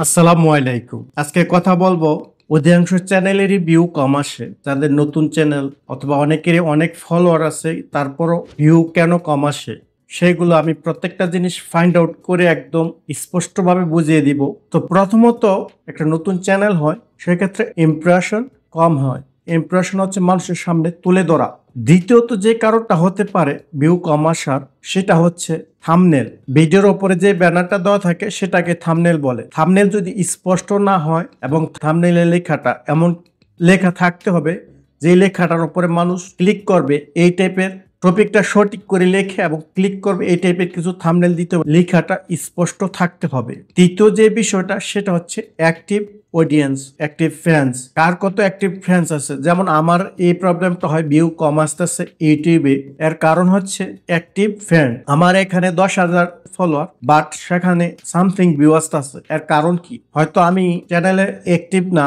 আসসালামু আলাইকুম। আজকে কথা বলবো অধিকাংশ চ্যানেলেরই ভিউ কম আসে। যাদের নতুন চ্যানেল অথবা অনেকেরই অনেক ফলোয়ার আছে তারপরও ভিউ কেন কম আসে সেগুলো আমি প্রত্যেকটা জিনিস ফাইন্ড আউট করে একদম স্পষ্টভাবে বুঝিয়ে দিব। তো প্রথমত একটা নতুন চ্যানেল হয় সেক্ষেত্রে ইমপ্রেশন কম হয়। ইমপ্রেশন হচ্ছে মানুষের সামনে তুলে ধরা। দ্বিতীয়ত যে কারণটা হতে পারে ভিউ কম আসার সেটা হচ্ছে থাম্বনেল। ভিডিওর ওপরে যে ব্যানারটা দেওয়া থাকে সেটাকে থাম্বনেল বলে। থাম্বনেল যদি স্পষ্ট না হয় এবং থাম্বনেলের লেখাটা এমন লেখা থাকতে হবে যে লেখাটার উপরে মানুষ ক্লিক করবে এই টাইপের, টপিকটা সঠিক করে লেখে এবং ক্লিক করবে এই টাইপের কিছু থাম্বনেল দিতে হবে। লেখাটা স্পষ্ট থাকতে হবে। তৃতীয় যে বিষয়টা সেটা হচ্ছে অ্যাক্টিভ অডিয়েন্স, অ্যাক্টিভ ফ্যান্স। কার কত অ্যাক্টিভ ফ্যান্স আছে? যেমন আমার এই প্রবলেমটা হয় ভিউ কম আসতেছে ইউটিউবে, এর কারণ হচ্ছে অ্যাক্টিভ ফ্যান। আমার এখানে 10,000 ফলোয়ার বাট সেখানে সামথিং ভিউ আসতেছে। এর কারণ কি? হয়তো আমি চ্যানেলে অ্যাক্টিভ না,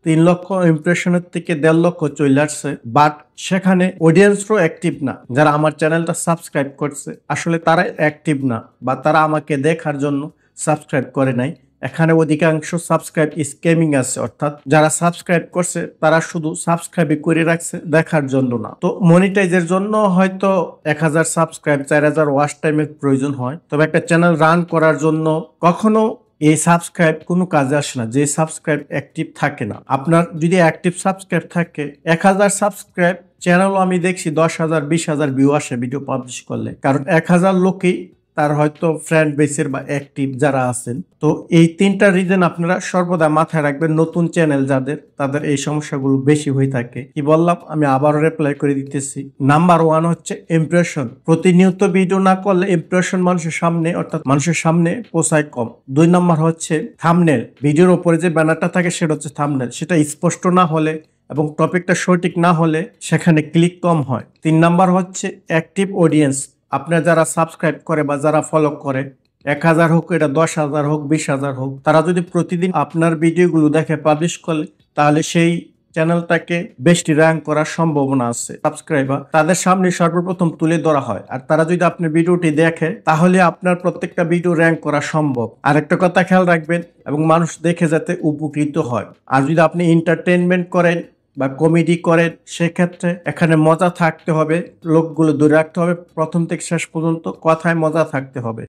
3 লক্ষ ইমপ্রেশনের থেকে 1.5 লক্ষ চলে আসছে, বাট সেখানে অডিয়েন্সও অ্যাক্টিভ না। যারা আমার চ্যানেলটা সাবস্ক্রাইব করছে আসলে তারা অ্যাক্টিভ না, বা তারা আমাকে দেখার জন্য সাবস্ক্রাইব করে নাই। এখানে অধিকাংশ সাবস্ক্রাইব স্ক্যামিং আছে, অর্থাৎ যারা সাবস্ক্রাইব করছে তারা শুধু সাবস্ক্রাইব করে রাখছে, দেখার জন্য না। তো মনিটাইজের জন্য হয়তো 1000 সাবস্ক্রাইব 4000 ওয়াচ টাইমের প্রয়োজন হয়, তবে একটা চ্যানেল রান করার জন্য কখনো এই সাবস্ক্রাইব কোনো কাজে আসে না যে সাবস্ক্রাইব অ্যাক্টিভ থাকে না। আপনার যদি অ্যাক্টিভ সাবস্ক্রাইব থাকে, 1000 সাবস্ক্রাইব চ্যানেলও আমি দেখছি 10,000 20,000 ভিউ আসে ভিডিও পাবলিশ করলে, কারণ 1000 লোকই তার হয়তো ফ্রেন্ড বেসের বা অ্যাক্টিভ যারা আছেন। তো এই তিনটা রিজন আপনারা সর্বদা মাথায় রাখবেন। নতুন চ্যানেল যাদের, তাদের এই সমস্যাগুলো বেশি হয়ে থাকে। কি বললাম আমি আবারও রিপ্লাই করে দিতেছি। নাম্বার 1 হচ্ছে ইমপ্রেশন। প্রতিনিয়ত ভিডিও না করলে ইমপ্রেশন মানুষের সামনে, অর্থাৎ মানুষের সামনে পৌঁছায় কম। 2 নাম্বার হচ্ছে থাম্বনেল। ভিডিওর উপরে যে ব্যানারটা থাকে সেটা হচ্ছে থাম্বনেল। সেটা স্পষ্ট না হলে এবং টপিকটা সঠিক না হলে সেখানে ক্লিক কম হয়। 3 নাম্বার হচ্ছে অ্যাক্টিভ অডিয়েন্স। আপনার যারা সাবস্ক্রাইব করে বা যারা ফলো করে, 1000 হোক, এটা 10,000 হোক, 20,000 হোক, তারা যদি প্রতিদিন আপনার ভিডিওগুলো দেখে পাবলিশ করে তাহলে সেই চ্যানেলটাকে বেশি র্যাঙ্ক করার সম্ভাবনা আছে। সাবস্ক্রাইবার তাদের সামনে সর্বপ্রথম তুলে ধরা হয়, আর তারা যদি আপনার ভিডিওটি দেখে তাহলে আপনার প্রত্যেকটা ভিডিও র্যাঙ্ক করা সম্ভব। আরেকটা কথা খেয়াল রাখবেন, এবং মানুষ দেখে যাতে উপকৃত হয়। আর যদি আপনি এন্টারটেনমেন্ট করেন বা কমেডি করেন সেক্ষেত্রে এখানে মজা থাকতে হবে, লোকগুলো ধরে রাখতে হবে, প্রথম থেকে শেষ পর্যন্ত কথায় মজা থাকতে হবে।